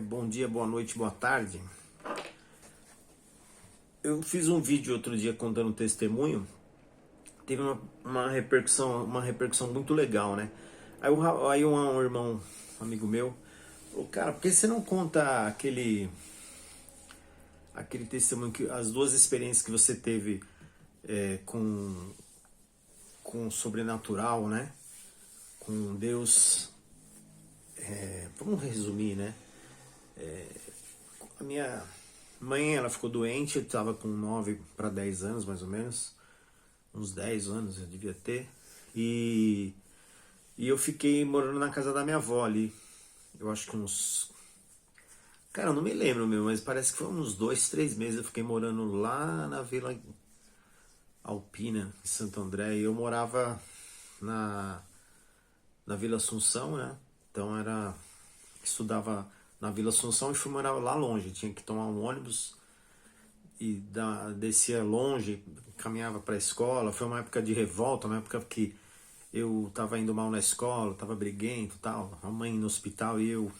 Bom dia, boa noite, boa tarde. Eu fiz um vídeo outro dia contando um testemunho, teve uma repercussão muito legal, né? Aí um irmão, um amigo meu, falou, cara, por que você não conta aquele testemunho, as duas experiências que você teve com o sobrenatural, né? Com Deus. Vamos resumir, né? A minha mãe, ela ficou doente, eu estava com 9 para 10 anos, mais ou menos. Uns 10 anos eu devia ter. E eu fiquei morando na casa da minha avó ali. Eu acho que uns... Cara, eu não me lembro mesmo, mas parece que foi uns 2, 3 meses. Eu fiquei morando lá na Vila Alpina, em Santo André. E eu morava na Vila Assunção, né? Então estudava na Vila Assunção e fui morar lá longe. Tinha que tomar um ônibus e descia longe, caminhava para a escola. Foi uma época de revolta, uma época que eu tava indo mal na escola, tava briguento e tal, a mãe no hospital e eu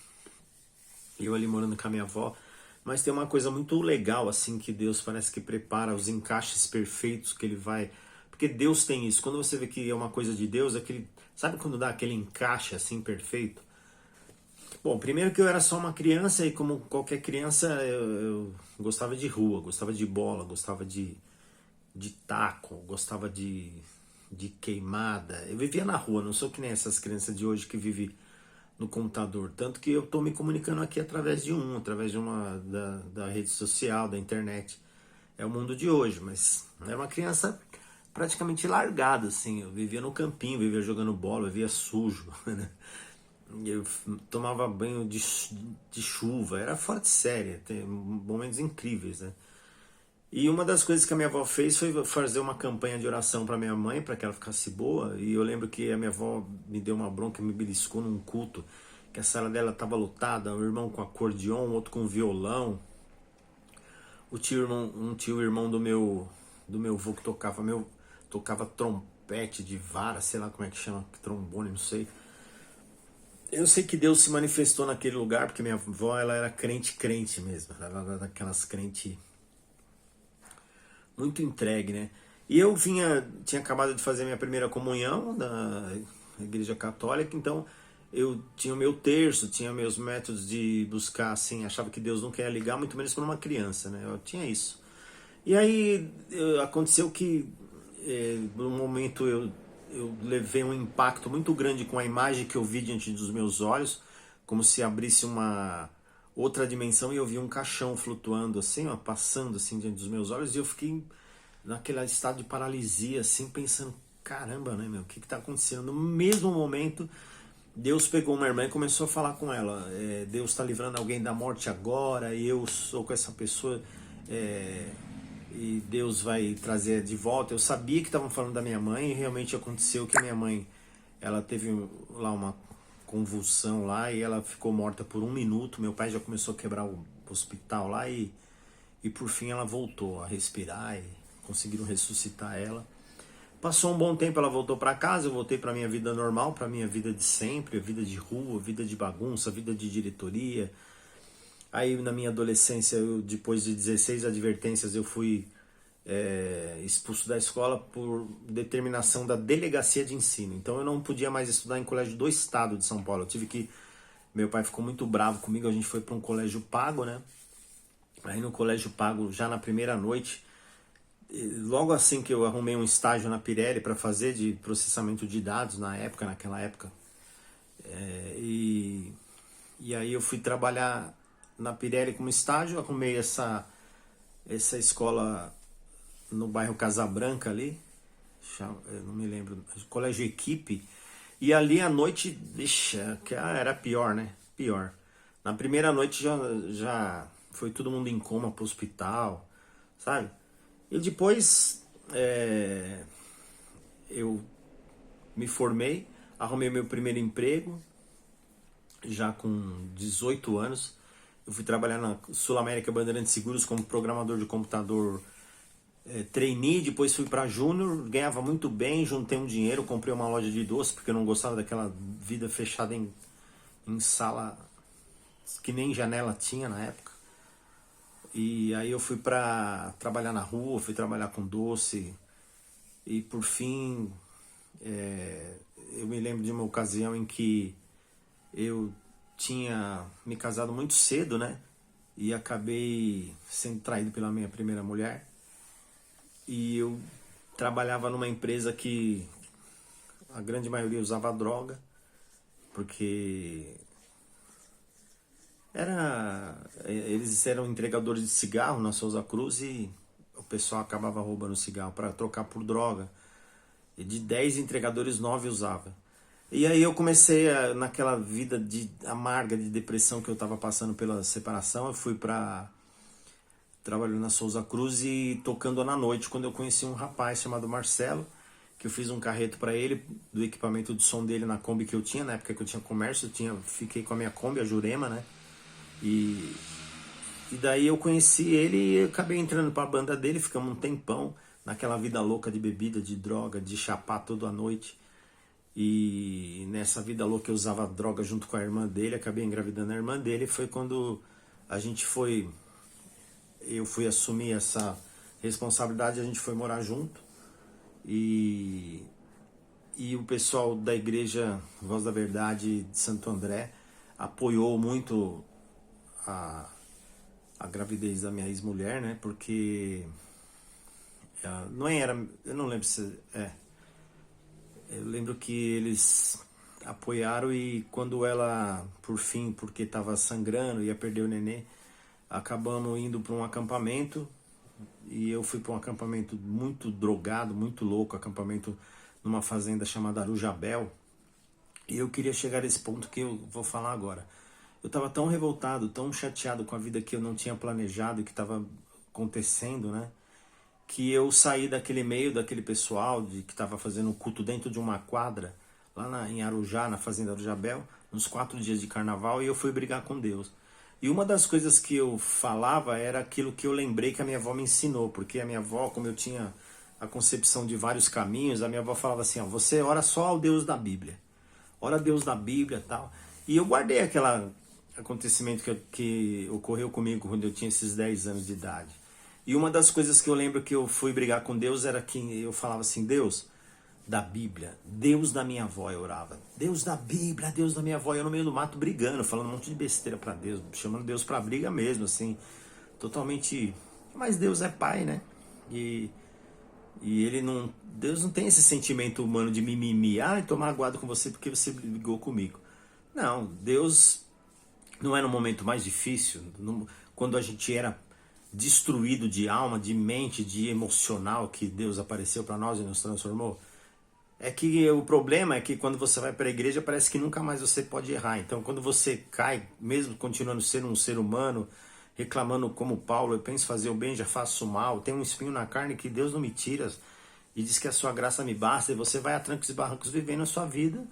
ali morando com a minha avó. Mas tem uma coisa muito legal, assim, que Deus parece que prepara os encaixes perfeitos que ele vai... Porque Deus tem isso, quando você vê que é uma coisa de Deus, aquele... Sabe quando dá aquele encaixe, assim, perfeito? Bom, primeiro que eu era só uma criança e como qualquer criança eu gostava de rua, gostava de bola, gostava de taco, gostava de queimada. Eu vivia na rua, não sou que nem essas crianças de hoje que vivem no computador. Tanto que eu estou me comunicando aqui através de uma da rede social, da internet. É o mundo de hoje, mas era uma criança praticamente largada, assim. Eu vivia no campinho, vivia jogando bola, vivia sujo, né? Eu tomava banho de chuva, era fora de série, tem momentos incríveis, né? E uma das coisas que a minha avó fez foi fazer uma campanha de oração para minha mãe, para que ela ficasse boa. E eu lembro que a minha avó me deu uma bronca, me beliscou num culto, que a sala dela estava lotada, um irmão com acordeon, outro com violão. Um tio irmão do meu avô que tocava trompete de vara, sei lá como é que chama, trombone, não sei. Eu sei que Deus se manifestou naquele lugar, porque minha avó, ela era crente mesmo, ela era daquelas crente muito entregue, né? E eu tinha acabado de fazer minha primeira comunhão na Igreja Católica, então eu tinha o meu terço, tinha meus métodos de buscar, assim, achava que Deus não queria ligar, muito menos para uma criança, né? Eu tinha isso. E aí aconteceu que, no momento, eu levei um impacto muito grande com a imagem que eu vi diante dos meus olhos, como se abrisse uma outra dimensão e eu vi um caixão flutuando assim, ó, passando assim diante dos meus olhos, e eu fiquei naquele estado de paralisia, assim, pensando, caramba, né, meu, o que está acontecendo? No mesmo momento, Deus pegou uma irmã e começou a falar com ela, Deus está livrando alguém da morte agora, e eu sou com essa pessoa, e Deus vai trazer de volta. Eu sabia que estavam falando da minha mãe, e realmente aconteceu que a minha mãe, ela teve lá uma convulsão lá e ela ficou morta por 1 minuto. Meu pai já começou a quebrar o hospital lá e por fim ela voltou a respirar e conseguiram ressuscitar ela. Passou um bom tempo, ela voltou para casa, eu voltei para minha vida normal, para minha vida de sempre, vida de rua, vida de bagunça, vida de diretoria. Aí na minha adolescência, depois de 16 advertências, eu fui expulso da escola por determinação da delegacia de ensino. Então eu não podia mais estudar em colégio do estado de São Paulo. Meu pai ficou muito bravo comigo, a gente foi para um colégio pago, né? Aí no colégio pago, já na primeira noite, logo assim que eu arrumei um estágio na Pirelli para fazer de processamento de dados naquela época, e aí eu fui trabalhar na Pirelli como estágio, arrumei essa escola no bairro Casabranca ali, eu não me lembro, Colégio Equipe, e ali à noite, vixe, era pior, né? Pior. Na primeira noite já foi todo mundo em coma pro hospital, sabe? E depois eu me formei, arrumei meu primeiro emprego, já com 18 anos. Eu fui trabalhar na Sul América Bandeirantes Seguros como programador de computador trainee, depois fui para júnior, ganhava muito bem, juntei um dinheiro, comprei uma loja de doce, porque eu não gostava daquela vida fechada em sala que nem janela tinha na época. E aí eu fui para trabalhar na rua, fui trabalhar com doce. E por fim, eu me lembro de uma ocasião em que eu tinha me casado muito cedo, né? E acabei sendo traído pela minha primeira mulher. E eu trabalhava numa empresa que a grande maioria usava droga, porque eles eram entregadores de cigarro na Souza Cruz e o pessoal acabava roubando cigarro para trocar por droga. E de 10 entregadores, 9 usava. E aí eu comecei naquela vida amarga de depressão que eu estava passando pela separação. Eu fui para trabalhando na Souza Cruz e tocando na noite, quando eu conheci um rapaz chamado Marcelo, que eu fiz um carreto para ele, do equipamento de som dele na Kombi que eu tinha, na época que eu tinha comércio, fiquei com a minha Kombi, a Jurema, né? E daí eu conheci ele e acabei entrando para a banda dele, ficamos um tempão naquela vida louca de bebida, de droga, de chapar toda a noite. E nessa vida louca eu usava droga junto com a irmã dele, acabei engravidando a irmã dele. Foi quando eu fui assumir essa responsabilidade, a gente foi morar junto. E o pessoal da igreja Voz da Verdade de Santo André apoiou muito a gravidez da minha ex-mulher, né? Porque não era, eu não lembro se eu lembro que eles apoiaram e quando ela, por fim, porque estava sangrando, ia perder o nenê, acabamos indo para um acampamento. E eu fui para um acampamento muito drogado, muito louco, acampamento numa fazenda chamada Arujabel. E eu queria chegar a esse ponto que eu vou falar agora. Eu estava tão revoltado, tão chateado com a vida que eu não tinha planejado e que estava acontecendo, né? Que eu saí daquele meio, daquele pessoal que estava fazendo um culto dentro de uma quadra, lá em Arujá, na fazenda Arujabel, nos 4 dias de carnaval, e eu fui brigar com Deus. E uma das coisas que eu falava era aquilo que eu lembrei que a minha avó me ensinou, porque a minha avó, como eu tinha a concepção de vários caminhos, a minha avó falava assim, ó, você ora só ao Deus da Bíblia, ora a Deus da Bíblia e tal. E eu guardei aquele acontecimento que ocorreu comigo quando eu tinha esses 10 anos de idade. E uma das coisas que eu lembro que eu fui brigar com Deus era que eu falava assim, Deus da Bíblia, Deus da minha avó, eu orava, Deus da Bíblia, Deus da minha avó, eu no meio do mato brigando, falando um monte de besteira pra Deus, chamando Deus pra briga mesmo, assim, totalmente, mas Deus é pai, né, e ele não, Deus não tem esse sentimento humano de mimimi, tô magoado com você porque você brigou comigo, não, Deus não era um momento mais difícil, quando a gente era destruído de alma, de mente, de emocional, que Deus apareceu pra nós e nos transformou. É que o problema é que quando você vai para a igreja parece que nunca mais você pode errar. Então quando você cai, mesmo continuando sendo um ser humano, reclamando como Paulo, eu penso fazer o bem, já faço o mal, tem um espinho na carne que Deus não me tira e diz que a sua graça me basta, e você vai a trancos e barrancos vivendo a sua vida,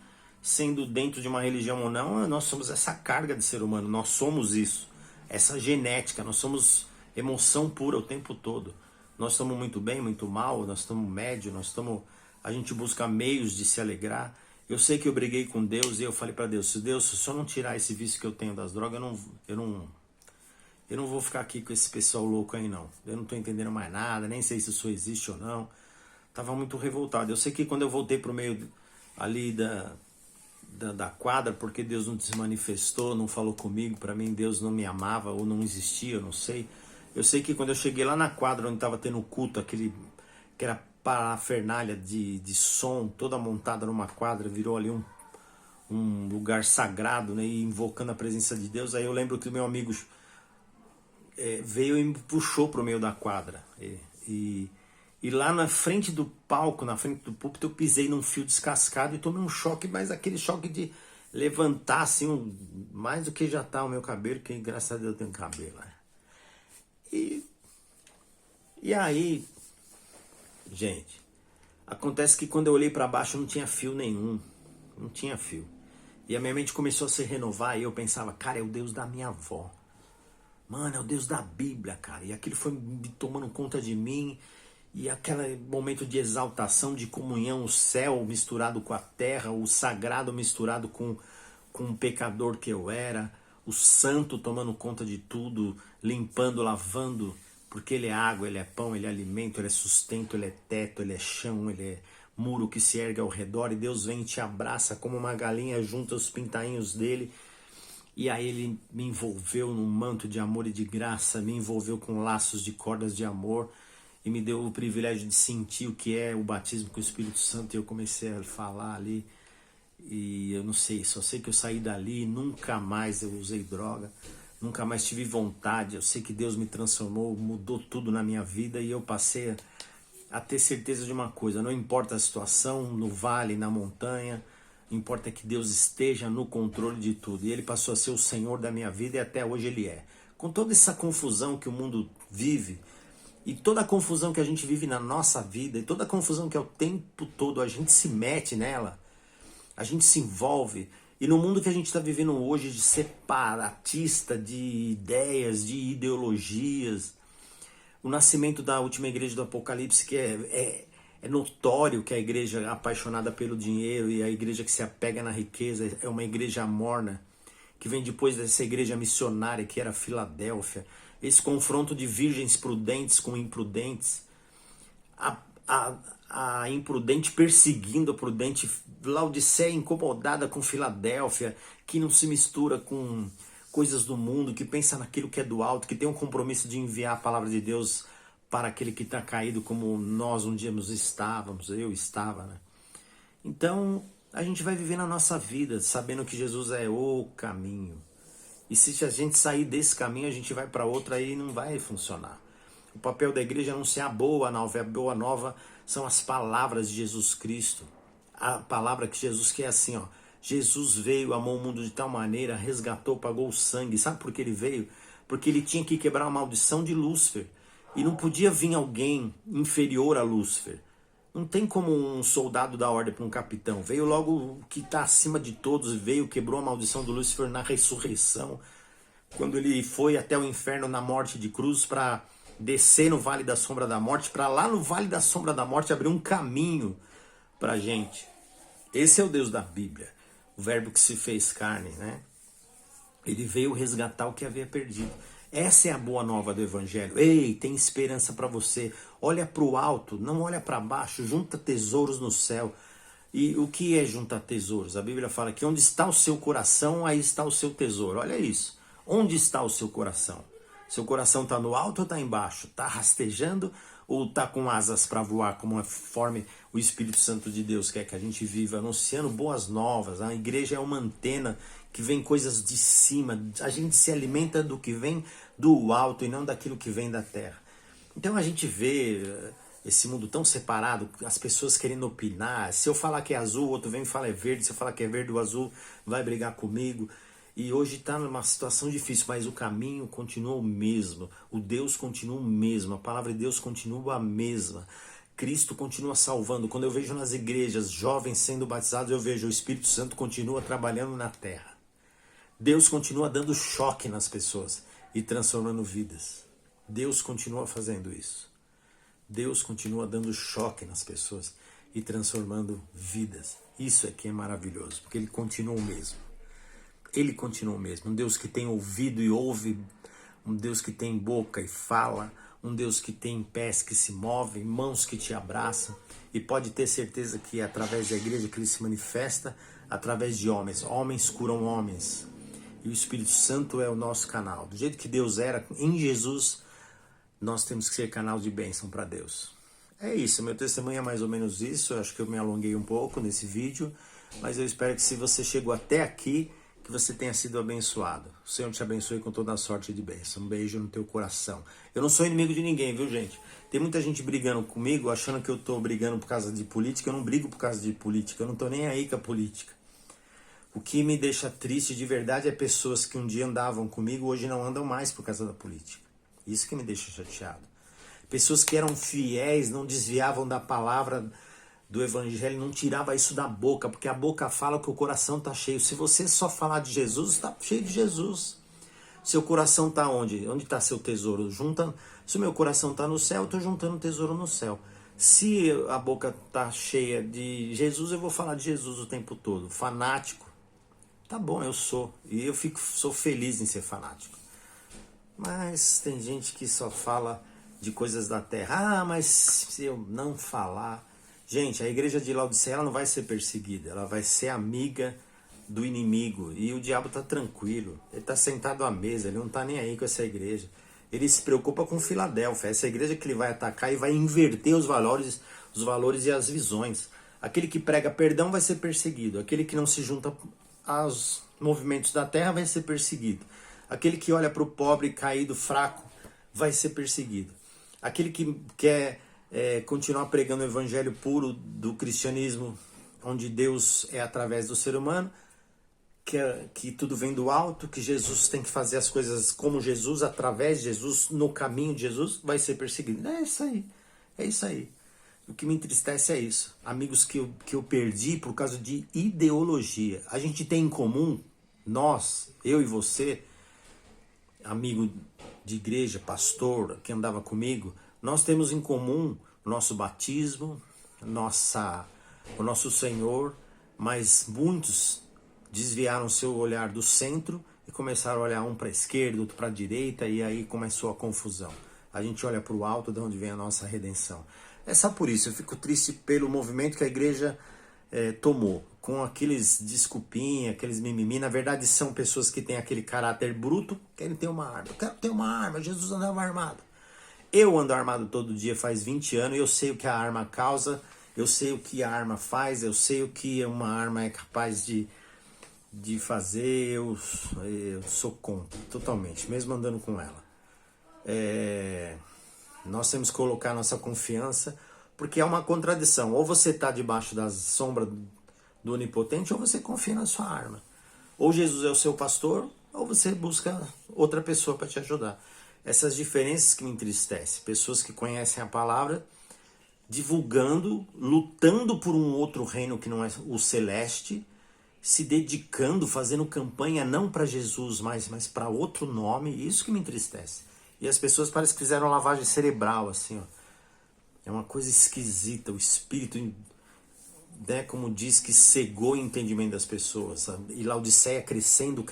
sendo dentro de uma religião ou não, nós somos essa carga de ser humano, nós somos isso, essa genética, nós somos emoção pura o tempo todo. Nós estamos muito bem, muito mal, nós estamos médio, a gente busca meios de se alegrar. Eu sei que eu briguei com Deus e eu falei para Deus, se o Senhor não tirar esse vício que eu tenho das drogas, eu não vou ficar aqui com esse pessoal louco aí não. Eu não estou entendendo mais nada, nem sei se isso existe ou não. Tava muito revoltado. Eu sei que quando eu voltei pro meio ali da quadra, porque Deus não se manifestou, não falou comigo, para mim Deus não me amava ou não existia, eu não sei. Eu sei que quando eu cheguei lá na quadra onde estava tendo o culto, aquele que era parafernália de som, toda montada numa quadra, virou ali um lugar sagrado, né, e invocando a presença de Deus. Aí eu lembro que o meu amigo veio e me puxou pro meio da quadra. E lá na frente do palco, na frente do púlpito, eu pisei num fio descascado e tomei um choque, mas aquele choque de levantar assim, mais do que já tá o meu cabelo, que graças a Deus eu tenho cabelo, né? E aí, gente, acontece que quando eu olhei para baixo não tinha fio nenhum, não tinha fio. E a minha mente começou a se renovar e eu pensava, cara, é o Deus da minha avó. Mano, é o Deus da Bíblia, cara. E aquilo foi me tomando conta de mim. E aquele momento de exaltação, de comunhão, o céu misturado com a terra, o sagrado misturado com o pecador que eu era, o santo tomando conta de tudo, limpando, lavando, porque ele é água, ele é pão, ele é alimento, ele é sustento, ele é teto, ele é chão, ele é muro que se ergue ao redor, e Deus vem e te abraça como uma galinha junta os pintainhos dele. E aí ele me envolveu num manto de amor e de graça, me envolveu com laços de cordas de amor e me deu o privilégio de sentir o que é o batismo com o Espírito Santo. E eu comecei a falar ali e eu não sei, só sei que eu saí dali e nunca mais eu usei droga, nunca mais tive vontade. Eu sei que Deus me transformou, mudou tudo na minha vida e eu passei a ter certeza de uma coisa: não importa a situação, no vale, na montanha, importa que Deus esteja no controle de tudo. E Ele passou a ser o Senhor da minha vida e até hoje Ele é. Com toda essa confusão que o mundo vive, e toda a confusão que a gente vive na nossa vida, e toda a confusão que é o tempo todo a gente se mete nela, a gente se envolve. E no mundo que a gente está vivendo hoje, de separatista, de ideias, de ideologias, o nascimento da última igreja do Apocalipse, que é notório que a igreja é apaixonada pelo dinheiro e a igreja que se apega na riqueza é uma igreja morna, que vem depois dessa igreja missionária que era Filadélfia. Esse confronto de virgens prudentes com imprudentes, a imprudente perseguindo a prudente, Laodiceia incomodada com Filadélfia, que não se mistura com coisas do mundo, que pensa naquilo que é do alto, que tem um compromisso de enviar a palavra de Deus para aquele que está caído, como nós um dia nos estávamos, eu estava, né? Então, a gente vai viver na nossa vida sabendo que Jesus é o caminho. E se a gente sair desse caminho, a gente vai para outro, aí não vai funcionar. O papel da igreja é anunciar a boa nova. A boa nova são as palavras de Jesus Cristo. A palavra que Jesus quer assim, ó. Jesus veio, amou o mundo de tal maneira, resgatou, pagou o sangue. Sabe por que ele veio? Porque ele tinha que quebrar a maldição de Lúcifer. E não podia vir alguém inferior a Lúcifer. Não tem como um soldado dar ordem para um capitão. Veio logo o que está acima de todos, veio, quebrou a maldição do Lúcifer na ressurreição. Quando ele foi até o inferno na morte de cruz para descer no Vale da Sombra da Morte, para lá no Vale da Sombra da Morte abrir um caminho para a gente. Esse é o Deus da Bíblia. O verbo que se fez carne, né? Ele veio resgatar o que havia perdido. Essa é a boa nova do Evangelho. Ei, tem esperança para você. Olha para o alto, não olha para baixo. Junta tesouros no céu. E o que é juntar tesouros? A Bíblia fala que onde está o seu coração, aí está o seu tesouro. Olha isso. Onde está o seu coração? Seu coração está no alto ou está embaixo? Está rastejando ou está com asas para voar, como conforme o Espírito Santo de Deus quer que a gente viva, anunciando boas novas? A igreja é uma antena que vem coisas de cima. A gente se alimenta do que vem do alto e não daquilo que vem da terra. Então a gente vê esse mundo tão separado, as pessoas querendo opinar. Se eu falar que é azul, o outro vem e fala é verde. Se eu falar que é verde, o azul vai brigar comigo. E hoje está numa situação difícil, mas o caminho continua o mesmo. O Deus continua o mesmo. A palavra de Deus continua a mesma. Cristo continua salvando. Quando eu vejo nas igrejas jovens sendo batizados, eu vejo o Espírito Santo continua trabalhando na terra. Deus continua dando choque nas pessoas e transformando vidas. Deus continua fazendo isso. Deus continua dando choque nas pessoas e transformando vidas. Isso é que é maravilhoso, porque Ele continua o mesmo. Ele continua o mesmo. Um Deus que tem ouvido e ouve, um Deus que tem boca e fala, um Deus que tem pés que se movem, mãos que te abraçam. E pode ter certeza que é através da igreja que Ele se manifesta, através de homens. Homens curam homens. E o Espírito Santo é o nosso canal. Do jeito que Deus era em Jesus, nós temos que ser canal de bênção para Deus. É isso, meu testemunho é mais ou menos isso. Eu acho que eu me alonguei um pouco nesse vídeo, mas eu espero que se você chegou até aqui, que você tenha sido abençoado. O Senhor te abençoe com toda a sorte de bênção. Um beijo no teu coração. Eu não sou inimigo de ninguém, viu, gente? Tem muita gente brigando comigo, achando que eu tô brigando por causa de política. Eu não brigo por causa de política. Eu não tô nem aí com a política. O que me deixa triste de verdade é pessoas que um dia andavam comigo, hoje não andam mais por causa da política. Isso que me deixa chateado. Pessoas que eram fiéis, não desviavam da palavra do Evangelho, não tirava isso da boca, porque a boca fala que o coração está cheio. Se você só falar de Jesus, está cheio de Jesus. Seu coração está onde? Onde está seu tesouro? Se o meu coração está no céu, eu estou juntando tesouro no céu. Se a boca está cheia de Jesus, eu vou falar de Jesus o tempo todo. Fanático. Tá bom, eu sou. E sou feliz em ser fanático. Mas tem gente que só fala de coisas da terra. Ah, mas se eu não falar... Gente, a igreja de Laodiceia, ela não vai ser perseguida. Ela vai ser amiga do inimigo. E o diabo tá tranquilo. Ele tá sentado à mesa. Ele não tá nem aí com essa igreja. Ele se preocupa com Filadélfia. Essa igreja que ele vai atacar e vai inverter os valores e as visões. Aquele que prega perdão vai ser perseguido. Aquele que não se junta aos movimentos da terra vai ser perseguido. Aquele que olha para o pobre, caído, fraco, vai ser perseguido. Aquele que quer continuar pregando o evangelho puro do cristianismo, onde Deus é através do ser humano, que tudo vem do alto, que Jesus tem que fazer as coisas como Jesus, através de Jesus, no caminho de Jesus, vai ser perseguido. É isso aí. É isso aí. O que me entristece é isso. Amigos que eu perdi por causa de ideologia. A gente tem em comum, nós, eu e você, amigo de igreja, pastor, que andava comigo, nós temos em comum o nosso batismo, o nosso Senhor, mas muitos desviaram seu olhar do centro e começaram a olhar um para a esquerda, outro para a direita, e aí começou a confusão. A gente olha para o alto, de onde vem a nossa redenção. É só por isso, eu fico triste pelo movimento que a igreja tomou, com aqueles desculpinha, aqueles mimimi. Na verdade são pessoas que têm aquele caráter bruto, querem ter uma arma. Eu quero ter uma arma, Jesus andava armado. Eu ando armado todo dia faz 20 anos, eu sei o que a arma causa, eu sei o que a arma faz, eu sei o que uma arma é capaz de fazer, eu sou contra, totalmente, mesmo andando com ela. Nós temos que colocar nossa confiança, porque é uma contradição. Ou você está debaixo da sombra do Onipotente, ou você confia na sua arma. Ou Jesus é o seu pastor, ou você busca outra pessoa para te ajudar. Essas diferenças que me entristecem. Pessoas que conhecem a palavra, divulgando, lutando por um outro reino que não é o celeste, se dedicando, fazendo campanha não para Jesus, mas para outro nome. Isso que me entristece. E as pessoas parecem que fizeram lavagem cerebral, assim, ó. É uma coisa esquisita, o espírito, né, como diz, que cegou o entendimento das pessoas. E Laodiceia crescendo,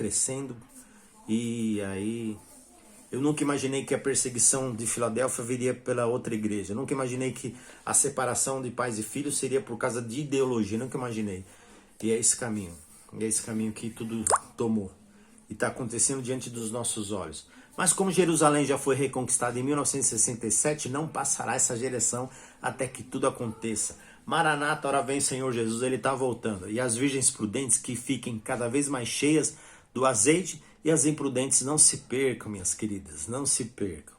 e aí... Eu nunca imaginei que a perseguição de Filadélfia viria pela outra igreja. Eu nunca imaginei que a separação de pais e filhos seria por causa de ideologia. Eu nunca imaginei. E é esse caminho. E é esse caminho que tudo tomou. E está acontecendo diante dos nossos olhos. Mas como Jerusalém já foi reconquistada em 1967, não passará essa geração até que tudo aconteça. Maranata, ora vem Senhor Jesus, ele está voltando. E as virgens prudentes que fiquem cada vez mais cheias do azeite, e as imprudentes não se percam, minhas queridas, não se percam.